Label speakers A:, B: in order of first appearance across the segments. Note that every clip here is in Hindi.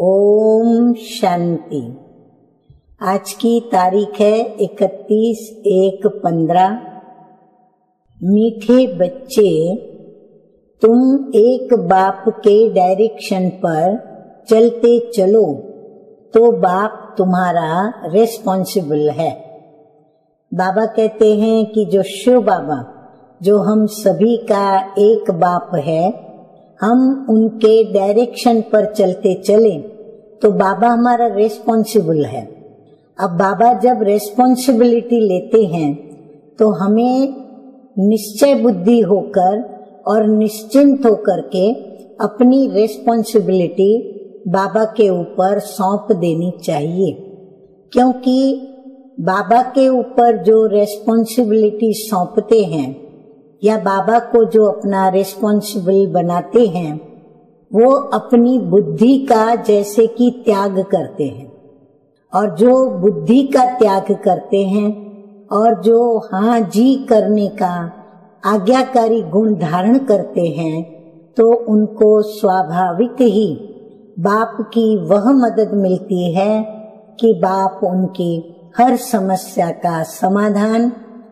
A: ओम शांति। आज की तारीख है 31/1/15। मीठे बच्चे, तुम एक बाप के डायरेक्शन पर चलते चलो तो बाप तुम्हारा रिस्पॉन्सिबल है। बाबा कहते हैं कि जो शिव बाबा, जो हम सभी का एक बाप है, हम उनके डायरेक्शन पर चलते चले तो बाबा हमारा रिस्पॉन्सिबल है। अब बाबा जब रिस्पॉन्सिबिलिटी लेते हैं तो हमें निश्चय बुद्धि होकर और निश्चिंत होकर के अपनी रिस्पॉन्सिबिलिटी बाबा के ऊपर सौंप देनी चाहिए, क्योंकि बाबा के ऊपर जो रिस्पॉन्सिबिलिटी सौंपते हैं या बाबा को जो अपना रिस्पॉन्सिबल बनाते हैं, वो अपनी बुद्धि का जैसे कि त्याग करते हैं। और जो बुद्धि का त्याग करते हैं और जो हाँ जी करने का आज्ञाकारी गुण धारण करते हैं, तो उनको स्वाभाविक ही बाप की वह मदद मिलती है कि बाप उनकी हर समस्या का समाधान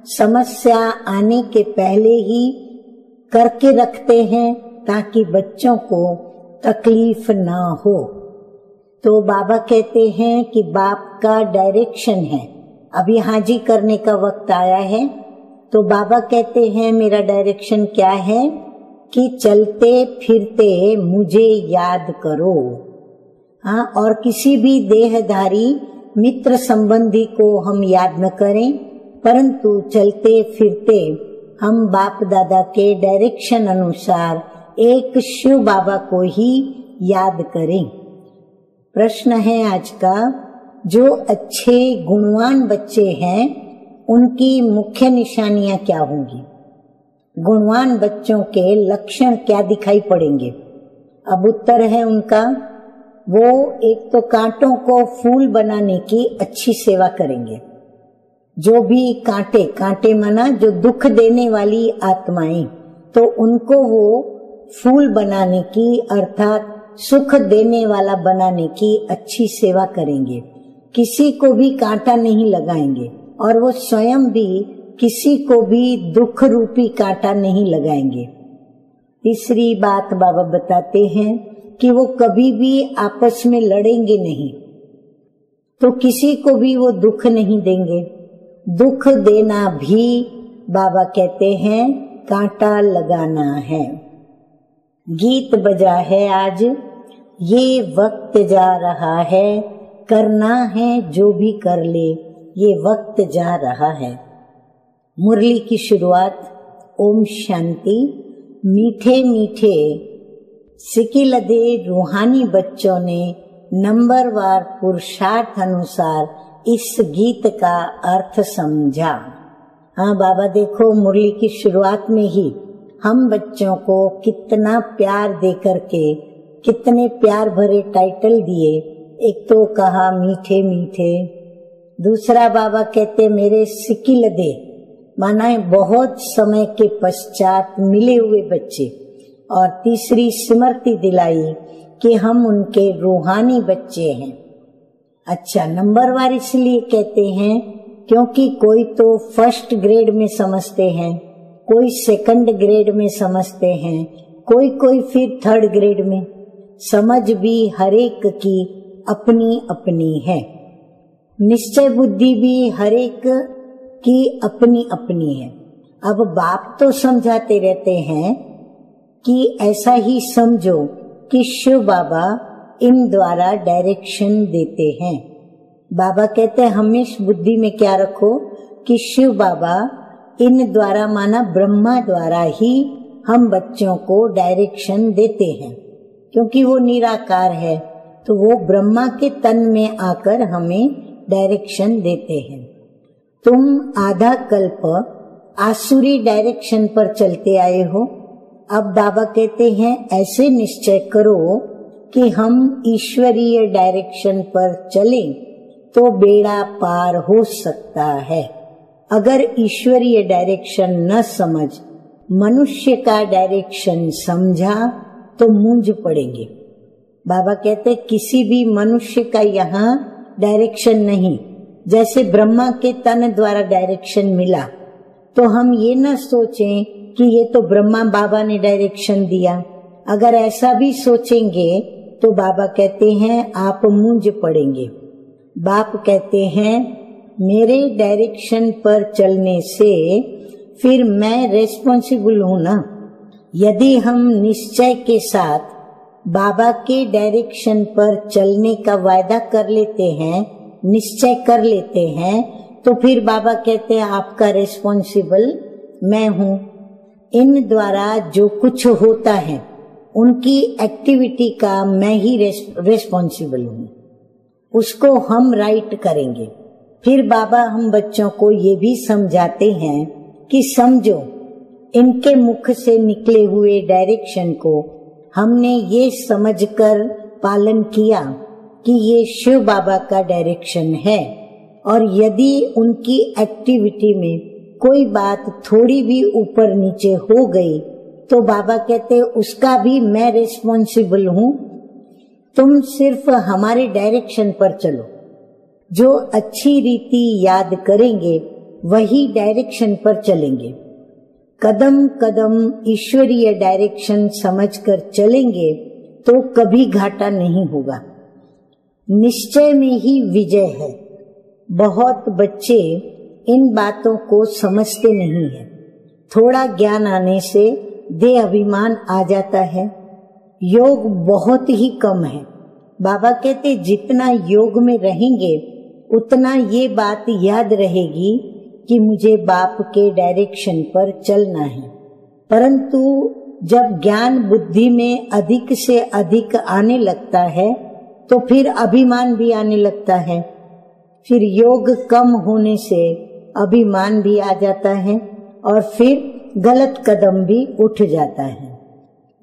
A: समस्या आने के पहले ही करके रखते हैं, ताकि बच्चों को तकलीफ ना हो। तो बाबा कहते हैं कि बाप का डायरेक्शन है, अभी हाजी करने का वक्त आया है। तो बाबा कहते हैं मेरा डायरेक्शन क्या है कि चलते फिरते मुझे याद करो। हाँ, और किसी भी देहधारी मित्र संबंधी को हम याद न करें, परंतु चलते फिरते हम बाप दादा के डायरेक्शन अनुसार एक शिव बाबा को ही याद करें। प्रश्न है आज का, जो अच्छे गुणवान बच्चे हैं उनकी मुख्य निशानियां क्या होंगी? गुणवान बच्चों के लक्षण क्या दिखाई पड़ेंगे? अब उत्तर है उनका, वो एक तो कांटों को फूल बनाने की अच्छी सेवा करेंगे। जो भी कांटे माना जो दुख देने वाली आत्माएं, तो उनको वो फूल बनाने की अर्थात सुख देने वाला बनाने की अच्छी सेवा करेंगे। किसी को भी कांटा नहीं लगाएंगे और वो स्वयं भी किसी को भी दुख रूपी कांटा नहीं लगाएंगे। तीसरी बात बाबा बताते हैं कि वो कभी भी आपस में लड़ेंगे नहीं, तो किसी को भी वो दुख नहीं देंगे। दुख देना भी बाबा कहते हैं कांटा लगाना है। गीत बजा है आज, ये वक्त जा रहा है, करना है जो भी कर ले, ये वक्त जा रहा है। मुरली की शुरुआत ओम शांति। मीठे मीठे सिकिलदे रूहानी बच्चों ने नंबरवार पुरुषार्थ अनुसार इस गीत का अर्थ समझा। हाँ बाबा, देखो मुरली की शुरुआत में ही हम बच्चों को कितना प्यार दे करके कितने प्यार भरे टाइटल दिए। एक तो कहा मीठे मीठे, दूसरा बाबा कहते मेरे सिकिल दे, माना है बहुत समय के पश्चात मिले हुए बच्चे, और तीसरी स्मृति दिलाई कि हम उनके रूहानी बच्चे हैं। अच्छा, नंबरवार इसलिए कहते हैं क्योंकि कोई तो फर्स्ट ग्रेड में समझते हैं, कोई सेकंड ग्रेड में समझते हैं, कोई फिर थर्ड ग्रेड में। समझ भी हरेक की अपनी अपनी है, निश्चय बुद्धि भी हरेक की अपनी अपनी है। अब बाप तो समझाते रहते हैं कि ऐसा ही समझो कि शिव बाबा इन द्वारा डायरेक्शन देते हैं। बाबा कहते हैं हमेशा बुद्धि में क्या रखो कि शिव बाबा इन द्वारा माना ब्रह्मा द्वारा ही हम बच्चों को डायरेक्शन देते हैं, क्योंकि वो निराकार है, तो वो ब्रह्मा के तन में आकर हमें डायरेक्शन देते हैं। तुम आधा कल्प आसुरी डायरेक्शन पर चलते आए हो। अब बाबा कहते हैं ऐसे निश्चय करो कि हम ईश्वरीय डायरेक्शन पर चलें तो बेड़ा पार हो सकता है। अगर ईश्वरीय डायरेक्शन न समझ मनुष्य का डायरेक्शन समझा तो मूंझ पड़ेंगे। बाबा कहते किसी भी मनुष्य का यहाँ डायरेक्शन नहीं, जैसे ब्रह्मा के तन द्वारा डायरेक्शन मिला, तो हम ये न सोचें कि ये तो ब्रह्मा बाबा ने डायरेक्शन दिया। अगर ऐसा भी सोचेंगे तो बाबा कहते हैं आप मूंझ पड़ेंगे। बाप कहते हैं मेरे डायरेक्शन पर चलने से फिर मैं रेस्पॉन्सिबल हूं ना। यदि हम निश्चय के साथ बाबा के डायरेक्शन पर चलने का वायदा कर लेते हैं, निश्चय कर लेते हैं, तो फिर बाबा कहते हैं आपका रेस्पॉन्सिबल मैं हूं। इन द्वारा जो कुछ होता है उनकी एक्टिविटी का मैं ही रेस्पॉन्सिबल हूं, उसको हम राइट करेंगे। फिर बाबा हम बच्चों को ये भी समझाते हैं कि समझो इनके मुख से निकले हुए डायरेक्शन को हमने ये समझकर पालन किया कि ये शिव बाबा का डायरेक्शन है, और यदि उनकी एक्टिविटी में कोई बात थोड़ी भी ऊपर नीचे हो गई तो बाबा कहते उसका भी मैं रिस्पॉन्सिबल हूं। तुम सिर्फ हमारे डायरेक्शन पर चलो, जो अच्छी रीति याद करेंगे वही डायरेक्शन पर चलेंगे। कदम कदम ईश्वरीय डायरेक्शन समझकर चलेंगे तो कभी घाटा नहीं होगा। निश्चय में ही विजय है। बहुत बच्चे इन बातों को समझते नहीं हैं। थोड़ा ज्ञान आने से देह अभिमान आ जाता है। योग बहुत ही कम है। बाबा कहते जितना योग में रहेंगे उतना ये बात याद रहेगी कि मुझे बाप के डायरेक्शन पर चलना है। परंतु जब ज्ञान बुद्धि में अधिक से अधिक आने लगता है तो फिर अभिमान भी आने लगता है। फिर योग कम होने से अभिमान भी आ जाता है और फिर गलत कदम भी उठ जाता है।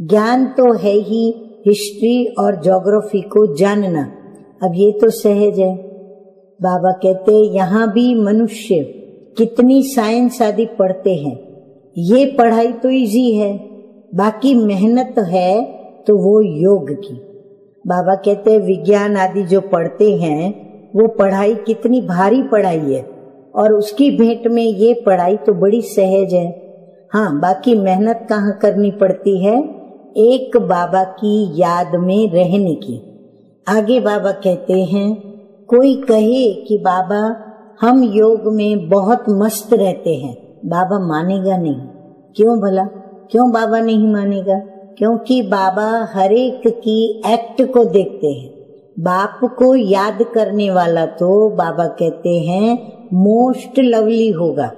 A: ज्ञान तो है ही हिस्ट्री और ज्योग्राफी को जानना, अब ये तो सहज है। बाबा कहते यहाँ भी मनुष्य कितनी साइंस आदि पढ़ते हैं, ये पढ़ाई तो इजी है, बाकी मेहनत है तो वो योग की। बाबा कहते हैं विज्ञान आदि जो पढ़ते हैं वो पढ़ाई कितनी भारी पढ़ाई है, और उसकी भेंट में ये पढ़ाई तो बड़ी सहज है। हाँ, बाकी मेहनत कहाँ करनी पड़ती है, एक बाबा की याद में रहने की। आगे बाबा कहते हैं कोई कहे कि बाबा हम योग में बहुत मस्त रहते हैं, बाबा मानेगा नहीं। क्यों भला, क्यों बाबा नहीं मानेगा? क्योंकि बाबा हर एक की एक्ट को देखते हैं। बाप को याद करने वाला तो बाबा कहते हैं मोस्ट लवली होगा।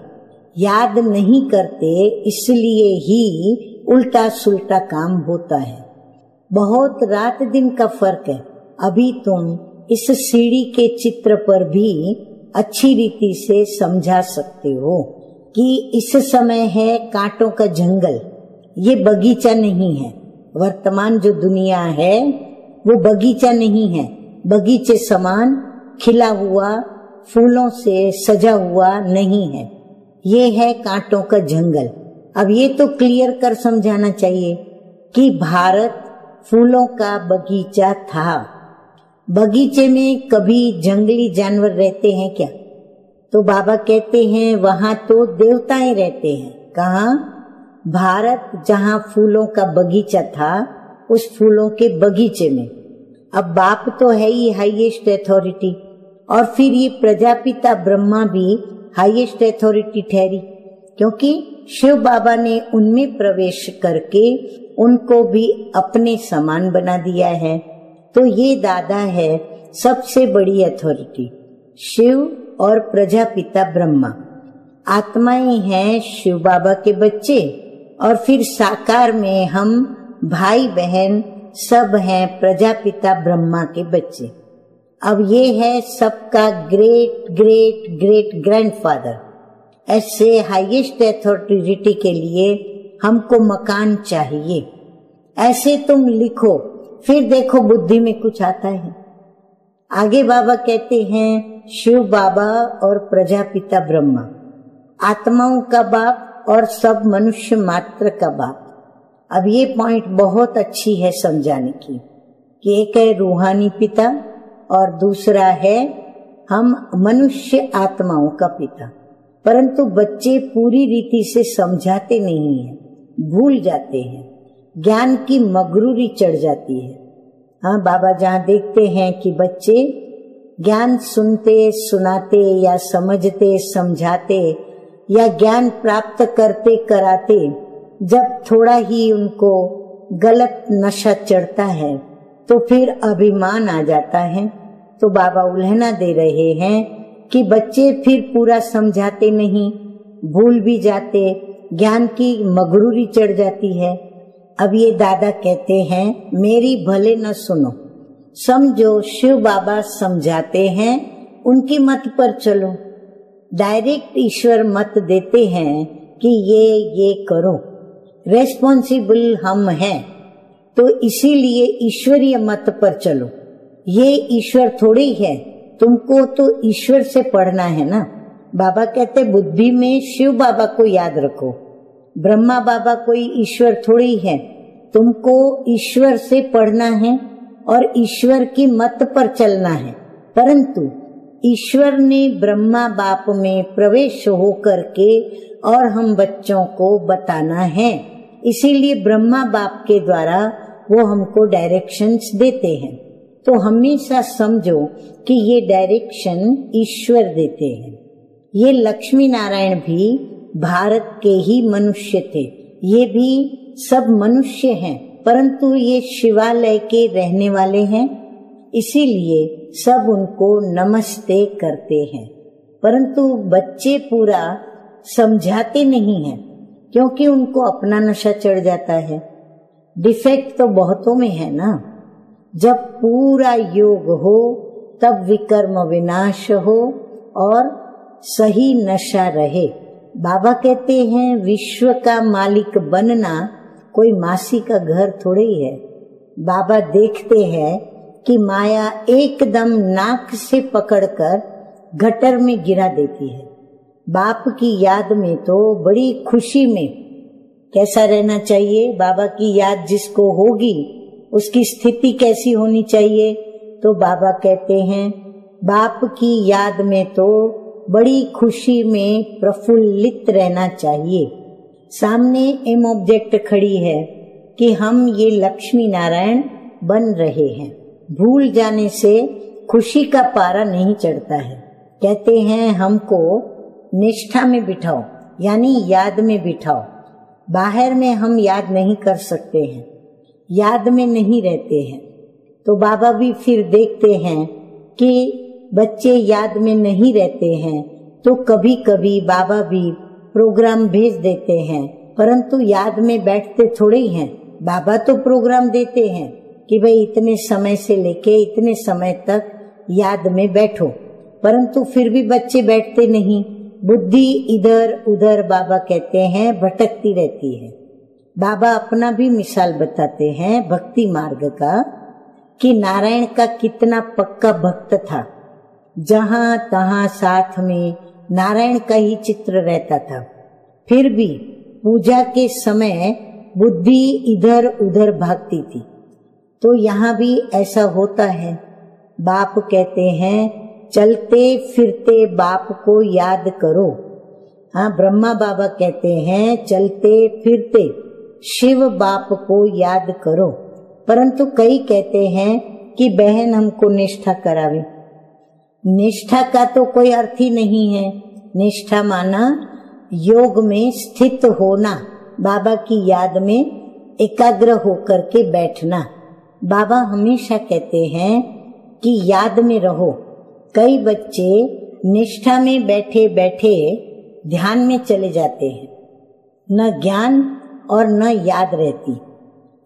A: याद नहीं करते इसलिए ही उल्टा सुल्टा काम होता है। बहुत रात दिन का फर्क है। अभी तुम इस सीढ़ी के चित्र पर भी अच्छी रीति से समझा सकते हो कि इस समय है कांटों का जंगल, ये बगीचा नहीं है। वर्तमान जो दुनिया है वो बगीचा नहीं है। बगीचे समान खिला हुआ फूलों से सजा हुआ नहीं है, ये है कांटों का जंगल। अब ये तो क्लियर कर समझाना चाहिए कि भारत फूलों का बगीचा था। बगीचे में कभी जंगली जानवर रहते हैं क्या? तो बाबा कहते हैं वहां तो देवताएं रहते हैं। कहाँ? भारत जहाँ फूलों का बगीचा था, उस फूलों के बगीचे में। अब बाप तो है ही हाईएस्ट अथॉरिटी, और फिर ये प्रजापिता ब्रह्मा भी हाईएस्ट अथॉरिटी ठहरी, क्योंकि शिव बाबा ने उनमें प्रवेश करके उनको भी अपने समान बना दिया है। तो ये दादा है सबसे बड़ी अथॉरिटी, शिव और प्रजापिता ब्रह्मा। आत्माएं हैं शिव बाबा के बच्चे, और फिर साकार में हम भाई बहन सब हैं प्रजापिता ब्रह्मा के बच्चे। अब ये है सबका ग्रेट ग्रेट ग्रेट ग्रैंडफादर। ऐसे हाईएस्ट अथॉरिटी के लिए हमको मकान चाहिए। ऐसे तुम लिखो, फिर देखो बुद्धि में कुछ आता है। आगे बाबा कहते हैं शिव बाबा और प्रजापिता ब्रह्मा, आत्माओं का बाप और सब मनुष्य मात्र का बाप। अब ये पॉइंट बहुत अच्छी है समझाने की। कि एक है रूहानी पिता और दूसरा है हम मनुष्य आत्माओं का पिता। परंतु बच्चे पूरी रीति से समझाते नहीं हैं, भूल जाते हैं, ज्ञान की मगरूरी चढ़ जाती है। हाँ, बाबा जहाँ देखते हैं कि बच्चे ज्ञान सुनते सुनाते या समझते समझाते या ज्ञान प्राप्त करते कराते जब थोड़ा ही उनको गलत नशा चढ़ता है तो फिर अभिमान आ जाता है। तो बाबा उल्हना दे रहे हैं कि बच्चे फिर पूरा समझाते नहीं, भूल भी जाते, ज्ञान की मगरूरी चढ़ जाती है। अब ये दादा कहते हैं मेरी भले न सुनो, समझो शिव बाबा समझाते हैं, उनकी मत पर चलो। डायरेक्ट ईश्वर मत देते हैं कि ये करो, रेस्पॉन्सिबल हम हैं, तो इसीलिए ईश्वरीय मत पर चलो। ये ईश्वर थोड़ी है, तुमको तो ईश्वर से पढ़ना है ना। बाबा कहते बुद्धि में शिव बाबा को याद रखो, ब्रह्मा बाबा कोई ईश्वर थोड़ी है, तुमको ईश्वर से पढ़ना है और ईश्वर की मत पर चलना है। परंतु ईश्वर ने ब्रह्मा बाप में प्रवेश हो करके और हम बच्चों को बताना है, इसीलिए ब्रह्मा बाप के द्वारा वो हमको डायरेक्शंस देते हैं। तो हमेशा समझो कि ये डायरेक्शन ईश्वर देते हैं। ये लक्ष्मी नारायण भी भारत के ही मनुष्य थे, ये भी सब मनुष्य हैं, परंतु ये शिवालय के रहने वाले हैं, इसीलिए सब उनको नमस्ते करते हैं। परंतु बच्चे पूरा समझाते नहीं हैं, क्योंकि उनको अपना नशा चढ़ जाता है। डिफेक्ट तो बहुतों में है ना। जब पूरा योग हो तब विकर्म विनाश हो और सही नशा रहे। बाबा कहते हैं विश्व का मालिक बनना कोई मासी का घर थोड़े ही है। बाबा देखते हैं कि माया एकदम नाक से पकड़कर गटर में गिरा देती है। बाप की याद में तो बड़ी खुशी में कैसा रहना चाहिए, बाबा की याद जिसको होगी उसकी स्थिति कैसी होनी चाहिए। तो बाबा कहते हैं बाप की याद में तो बड़ी खुशी में प्रफुल्लित रहना चाहिए। सामने एम ऑब्जेक्ट खड़ी है कि हम ये लक्ष्मी नारायण बन रहे हैं। भूल जाने से खुशी का पारा नहीं चढ़ता है। कहते हैं हमको निष्ठा में बिठाओ, यानी याद में बिठाओ। बाहर में हम याद नहीं कर सकते हैं, याद में नहीं रहते हैं। तो बाबा भी फिर देखते हैं कि बच्चे याद में नहीं रहते हैं, तो कभी कभी बाबा भी प्रोग्राम भेज देते हैं, परंतु याद में बैठते थोड़े ही हैं। बाबा तो प्रोग्राम देते हैं कि भाई इतने समय से लेके इतने समय तक याद में बैठो, परंतु फिर भी बच्चे बैठते नहीं। बुद्धि इधर उधर बाबा कहते हैं भटकती रहती है। बाबा अपना भी मिसाल बताते हैं भक्ति मार्ग का कि नारायण का कितना पक्का भक्त था। जहां तहां साथ में नारायण का ही चित्र रहता था, फिर भी पूजा के समय बुद्धि इधर उधर भागती थी। तो यहाँ भी ऐसा होता है। बाप कहते हैं चलते फिरते बाप को याद करो। हाँ, ब्रह्मा बाबा कहते हैं चलते फिरते शिव बाप को याद करो। परंतु कई कहते हैं कि बहन हमको निष्ठा करावे। निष्ठा का तो कोई अर्थ ही नहीं है। निष्ठा माना योग में स्थित होना, बाबा की याद में एकाग्र होकर के बैठना। बाबा हमेशा कहते हैं कि याद में रहो। कई बच्चे निष्ठा में बैठे बैठे ध्यान में चले जाते हैं, न ज्ञान और न याद रहती,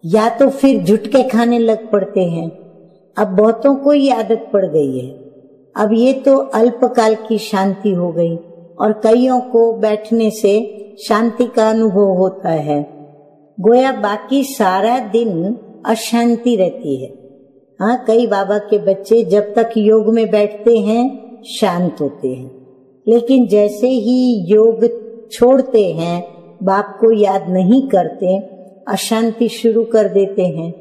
A: या तो फिर झुटके खाने लग पड़ते हैं। अब बहुतों को ये आदत पड़ गई है। अब ये तो अल्पकाल की शांति हो गई और कईयों को बैठने से शांति का अनुभव होता है, गोया बाकी सारा दिन अशांति रहती है। हाँ, कई बाबा के बच्चे जब तक योग में बैठते हैं शांत होते हैं, लेकिन जैसे ही योग छोड़ते हैं, बाप को याद नहीं करते, अशांति शुरू कर देते हैं।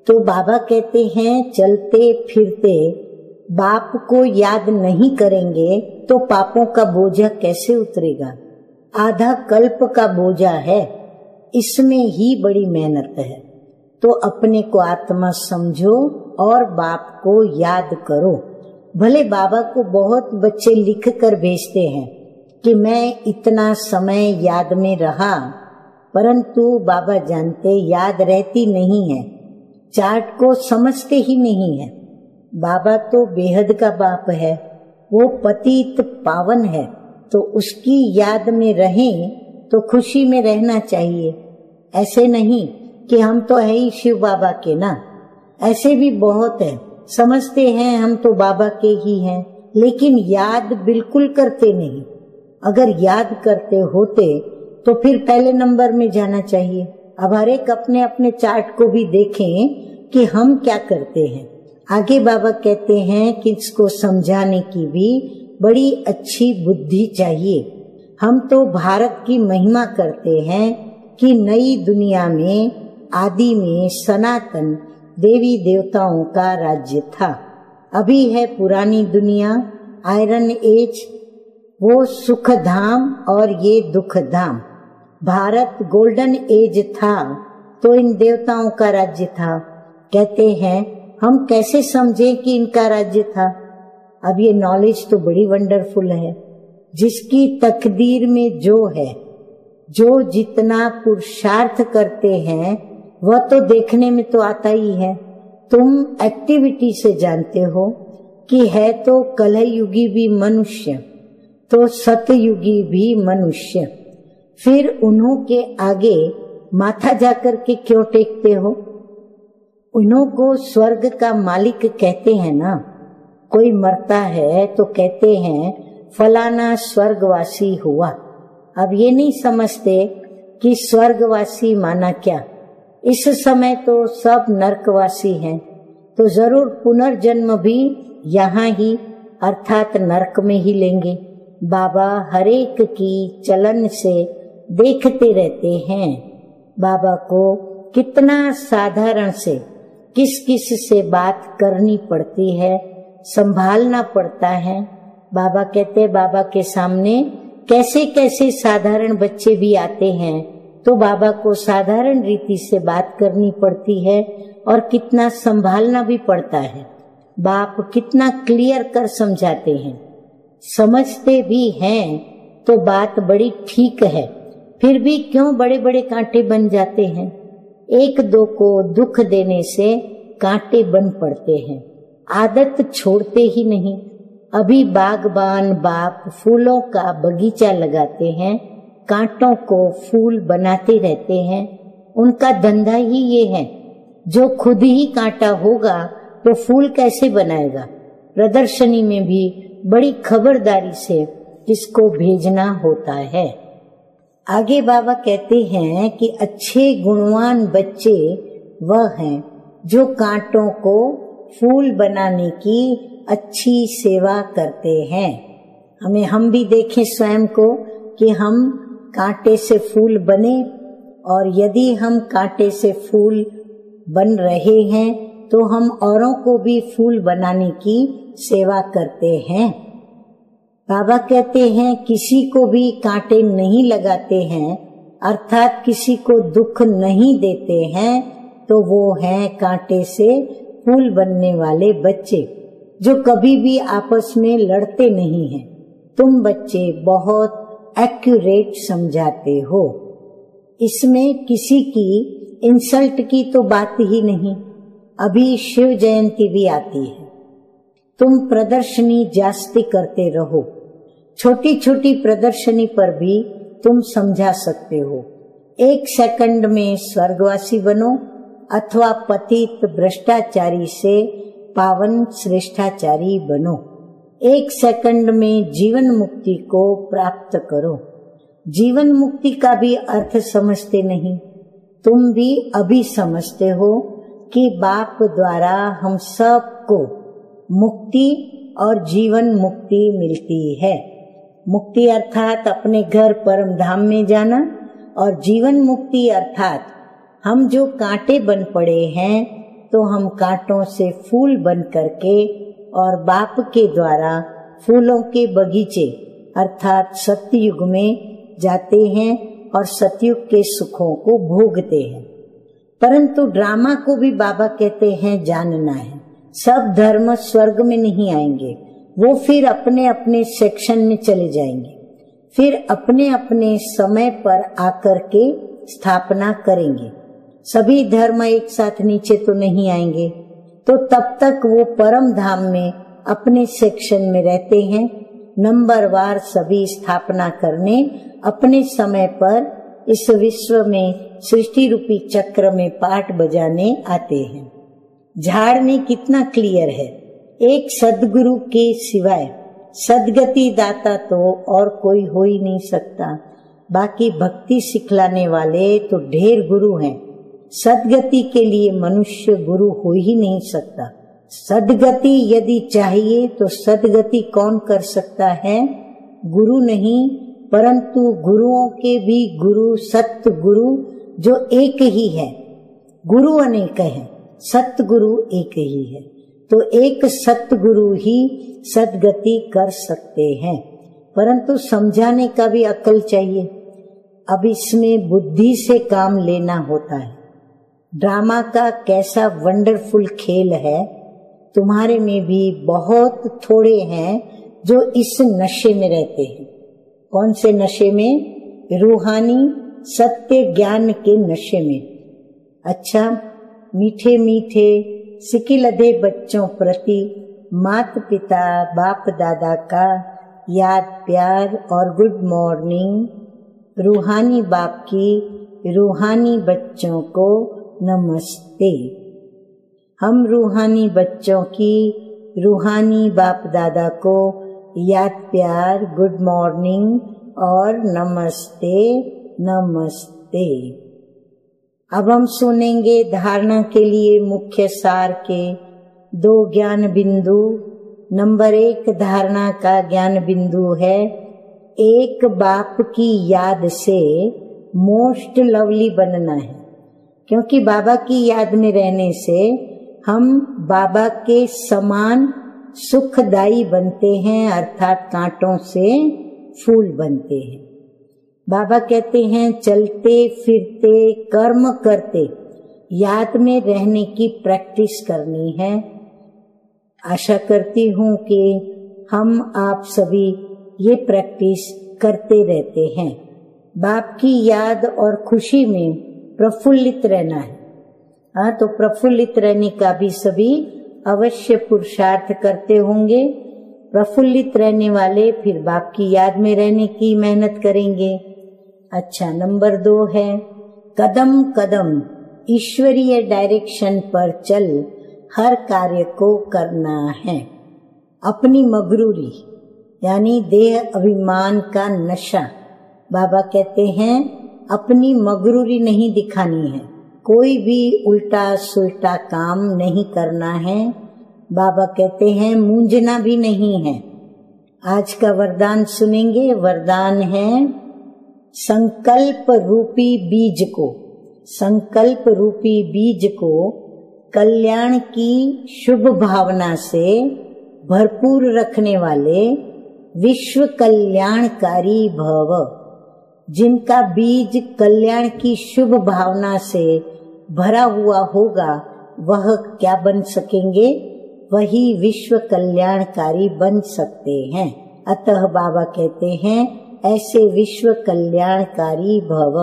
A: तो बाबा कहते हैं चलते फिरते बाप को याद नहीं करेंगे तो पापों का बोझा कैसे उतरेगा। आधा कल्प का बोझा है, इसमें ही बड़ी मेहनत है। तो अपने को आत्मा समझो और बाप को याद करो। भले बाबा को बहुत बच्चे लिख कर भेजते हैं कि मैं इतना समय याद में रहा, परंतु बाबा जानते याद रहती नहीं है, चार्ट को समझते ही नहीं है। बाबा तो बेहद का बाप है, वो पतित पावन है, तो उसकी याद में रहें तो खुशी में रहना चाहिए। ऐसे नहीं कि हम तो है ही शिव बाबा के ना, ऐसे भी बहुत है, समझते हैं हम तो बाबा के ही हैं, लेकिन याद बिल्कुल करते नहीं। अगर याद करते होते तो फिर पहले नंबर में जाना चाहिए। अब हर एक अपने अपने चार्ट को भी देखें कि हम क्या करते हैं। आगे बाबा कहते हैं कि इसको समझाने की भी बड़ी अच्छी बुद्धि चाहिए। हम तो भारत की महिमा करते हैं कि नई दुनिया में आदि में सनातन देवी देवताओं का राज्य था। अभी है पुरानी दुनिया, आयरन एज, वो सुख धाम और ये दुख धाम। भारत गोल्डन एज था तो इन देवताओं का राज्य था। कहते हैं हम कैसे समझे कि इनका राज्य था। अब ये नॉलेज तो बड़ी वंडरफुल है। जिसकी तकदीर में जो है, जो जितना पुरुषार्थ करते हैं वह तो देखने में तो आता ही है। तुम एक्टिविटी से जानते हो कि है तो कलयुगी भी मनुष्य तो सतयुगी भी मनुष्य। फिर उन्हों के आगे माथा जाकर के क्यों टेकते हो। उन्हों को स्वर्ग का मालिक कहते हैं ना। कोई मरता है तो कहते हैं फलाना स्वर्गवासी हुआ। अब ये नहीं समझते कि स्वर्गवासी माना क्या। इस समय तो सब नरकवासी हैं, तो जरूर पुनर्जन्म भी यहाँ ही अर्थात नरक में ही लेंगे। बाबा हरेक की चलन से देखते रहते हैं। बाबा को कितना साधारण से किस किस से बात करनी पड़ती है, संभालना पड़ता है। बाबा कहते बाबा के सामने कैसे कैसे साधारण बच्चे भी आते हैं, तो बाबा को साधारण रीति से बात करनी पड़ती है और कितना संभालना भी पड़ता है। बाप कितना क्लियर कर समझाते हैं, समझते भी हैं तो बात बड़ी ठीक है, फिर भी क्यों बड़े बड़े कांटे बन जाते हैं। एक दो को दुख देने से कांटे बन पड़ते हैं, आदत छोड़ते ही नहीं। अभी बागबान बाप फूलों का बगीचा लगाते हैं, कांटों को फूल बनाते रहते हैं। उनका धंधा ही ये है। जो खुद ही कांटा होगा तो फूल कैसे बनाएगा। प्रदर्शनी में भी बड़ी खबरदारी से इसको भेजना होता है। आगे बाबा कहते हैं कि अच्छे गुणवान बच्चे वह हैं जो कांटों को फूल बनाने की अच्छी सेवा करते हैं। हम भी देखें स्वयं को कि हम कांटे से फूल बने, और यदि हम कांटे से फूल बन रहे हैं तो हम औरों को भी फूल बनाने की सेवा करते हैं। बाबा कहते हैं किसी को भी कांटे नहीं लगाते हैं, अर्थात किसी को दुख नहीं देते हैं, तो वो हैं कांटे से फूल बनने वाले बच्चे जो कभी भी आपस में लड़ते नहीं हैं। तुम बच्चे बहुत एक्यूरेट समझाते हो, इसमें किसी की इंसल्ट की तो बात ही नहीं। अभी शिव जयंती भी आती है, तुम प्रदर्शनी जास्ती करते रहो। छोटी छोटी प्रदर्शनी पर भी तुम समझा सकते हो। 1 सेकंड में स्वर्गवासी बनो अथवा पतित भ्रष्टाचारी से पावन श्रेष्ठाचारी बनो। 1 सेकंड में जीवन मुक्ति को प्राप्त करो। जीवन मुक्ति का भी अर्थ समझते नहीं। तुम भी अभी समझते हो कि बाप द्वारा हम सबको मुक्ति और जीवन मुक्ति मिलती है। मुक्ति अर्थात अपने घर परम धाम में जाना, और जीवन मुक्ति अर्थात हम जो कांटे बन पड़े हैं तो हम कांटों से फूल बन करके और बाप के द्वारा फूलों के बगीचे अर्थात सतयुग में जाते हैं और सतयुग के सुखों को भोगते हैं। परंतु ड्रामा को भी बाबा कहते हैं जानना है। सब धर्म स्वर्ग में नहीं आएंगे, वो फिर अपने अपने सेक्शन में चले जाएंगे, फिर अपने अपने समय पर आकर के स्थापना करेंगे। सभी धर्म एक साथ नीचे तो नहीं आएंगे, तो तब तक वो परम धाम में अपने सेक्शन में रहते हैं। नंबरवार सभी स्थापना करने अपने समय पर इस विश्व में सृष्टि रूपी चक्र में पाठ बजाने आते हैं। झाड़ में कितना क्लियर है, एक सदगुरु के सिवाय सदगति दाता तो और कोई हो ही नहीं सकता। बाकी भक्ति सिखलाने वाले तो ढेर गुरु हैं, सदगति के लिए मनुष्य गुरु हो ही नहीं सकता। सदगति यदि चाहिए तो सदगति कौन कर सकता है? गुरु नहीं, परंतु गुरुओं के भी गुरु सत्य गुरु जो एक ही है। गुरु अनेक है, सत्य गुरु एक ही है, तो एक सत्य गुरु ही सदगति कर सकते हैं। परंतु समझाने का भी अकल चाहिए। अब इसमें बुद्धि से काम लेना होता है। ड्रामा का कैसा वंडरफुल खेल है। तुम्हारे में भी बहुत थोड़े हैं जो इस नशे में रहते हैं। कौन से नशे में? रूहानी सत्य ज्ञान के नशे में। अच्छा, मीठे मीठे सिकिलधे बच्चों प्रति माता पिता बाप दादा का याद प्यार और गुड मॉर्निंग। रूहानी बाप की रूहानी बच्चों को नमस्ते। हम रूहानी बच्चों की रूहानी बाप दादा को याद प्यार गुड मॉर्निंग और नमस्ते नमस्ते। अब हम सुनेंगे धारणा के लिए मुख्य सार के 2 ज्ञान बिंदु। नंबर 1 धारणा का ज्ञान बिंदु है, एक बाप की याद से मोस्ट लवली बनना है। क्योंकि बाबा की याद में रहने से हम बाबा के समान सुखदायी बनते हैं, अर्थात कांटों से फूल बनते हैं। बाबा कहते हैं चलते फिरते कर्म करते याद में रहने की प्रैक्टिस करनी है। आशा करती हूँ कि हम आप सभी ये प्रैक्टिस करते रहते हैं। बाप की याद और खुशी में प्रफुल्लित रहना है। हाँ, तो प्रफुल्लित रहने का भी सभी अवश्य पुरुषार्थ करते होंगे। प्रफुल्लित रहने वाले फिर बाप की याद में रहने की मेहनत करेंगे। अच्छा, नंबर 2 है कदम कदम ईश्वरीय डायरेक्शन पर चल हर कार्य को करना है। अपनी मगरूरी यानी देह अभिमान का नशा, बाबा कहते हैं अपनी मगरूरी नहीं दिखानी है, कोई भी उल्टा सुल्टा काम नहीं करना है। बाबा कहते हैं मूंझना भी नहीं है। आज का वरदान सुनेंगे। वरदान है संकल्प रूपी बीज को, संकल्प रूपी बीज को कल्याण की शुभ भावना से भरपूर रखने वाले विश्व कल्याणकारी भव। जिनका बीज कल्याण की शुभ भावना से भरा हुआ होगा वह क्या बन सकेंगे? वही विश्व कल्याणकारी बन सकते हैं। अतः बाबा कहते हैं ऐसे विश्व कल्याणकारी भव।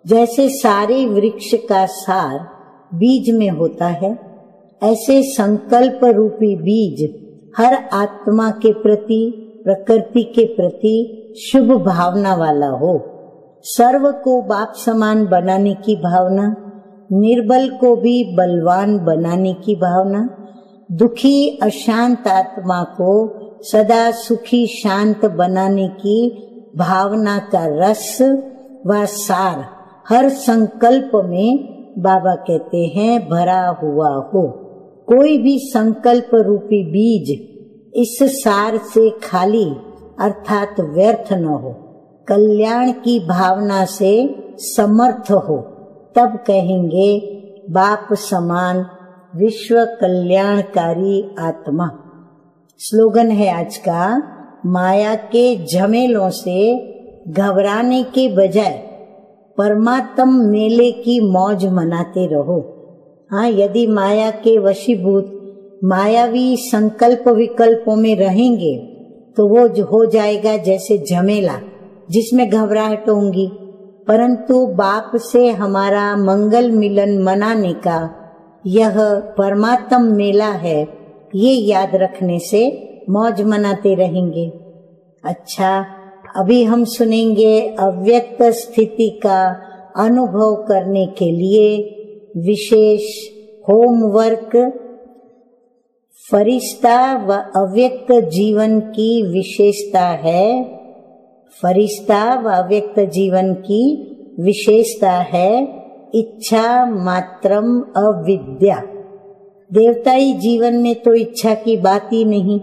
A: जैसे सारे वृक्ष का सार बीज में होता है, ऐसे संकल्प रूपी बीज हर आत्मा के प्रति प्रकृति के प्रति शुभ भावना वाला हो। सर्व को बाप समान बनाने की भावना, निर्बल को भी बलवान बनाने की भावना, दुखी अशांत आत्मा को सदा सुखी शांत बनाने की भावना का रस व सार हर संकल्प में बाबा कहते हैं भरा हुआ हो। कोई भी संकल्प रूपी बीज इस सार से खाली अर्थात व्यर्थ न हो, कल्याण की भावना से समर्थ हो, तब कहेंगे बाप समान विश्व कल्याणकारी आत्मा। स्लोगन है आज का, माया के झमेलों से घबराने के बजाय परमात्म मेले की मौज मनाते रहो। हाँ, यदि माया के वशीभूत मायावी संकल्प विकल्पों में रहेंगे तो वो जो हो जाएगा जैसे झमेला, जिसमें घबराहट होंगी। परंतु बाप से हमारा मंगल मिलन मनाने का यह परमात्म मेला है, ये याद रखने से मौज मनाते रहेंगे। अच्छा, अभी हम सुनेंगे अव्यक्त स्थिति का अनुभव करने के लिए विशेष होमवर्क, फरिश्ता व अव्यक्त जीवन की विशेषता है। फरिश्ता व अव्यक्त जीवन की विशेषता है इच्छा मात्रम अविद्या। देवताई जीवन में तो इच्छा की बात ही नहीं,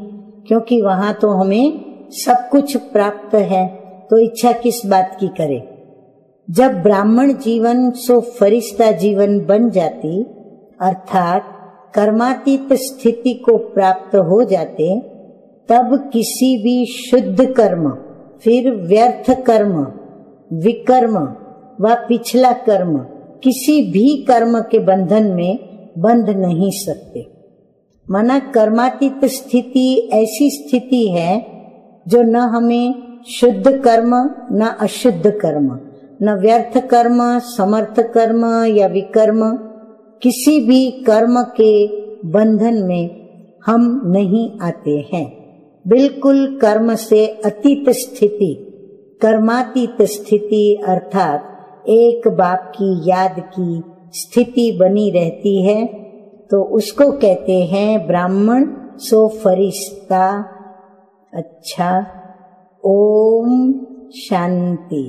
A: क्योंकि वहां तो हमें सब कुछ प्राप्त है, तो इच्छा किस बात की करे। जब ब्राह्मण जीवन सो फरिश्ता जीवन बन जाती, अर्थात कर्मातीत स्थिति को प्राप्त हो जाते, तब किसी भी शुद्ध कर्म, फिर व्यर्थ कर्म, विकर्म व पिछला कर्म, किसी भी कर्म के बंधन में बंध नहीं सकते। माना कर्मातीत स्थिति ऐसी स्थिति है जो न हमें शुद्ध कर्म, न अशुद्ध कर्म, न व्यर्थ कर्म, समर्थ कर्म या विकर्म, किसी भी कर्म के बंधन में हम नहीं आते हैं। बिल्कुल कर्म से अतीत स्थिति, कर्मातीत स्थिति अर्थात एक बाप की याद की स्थिति बनी रहती है, तो उसको कहते हैं ब्राह्मण सो फरिश्ता। अच्छा, ओम शांति।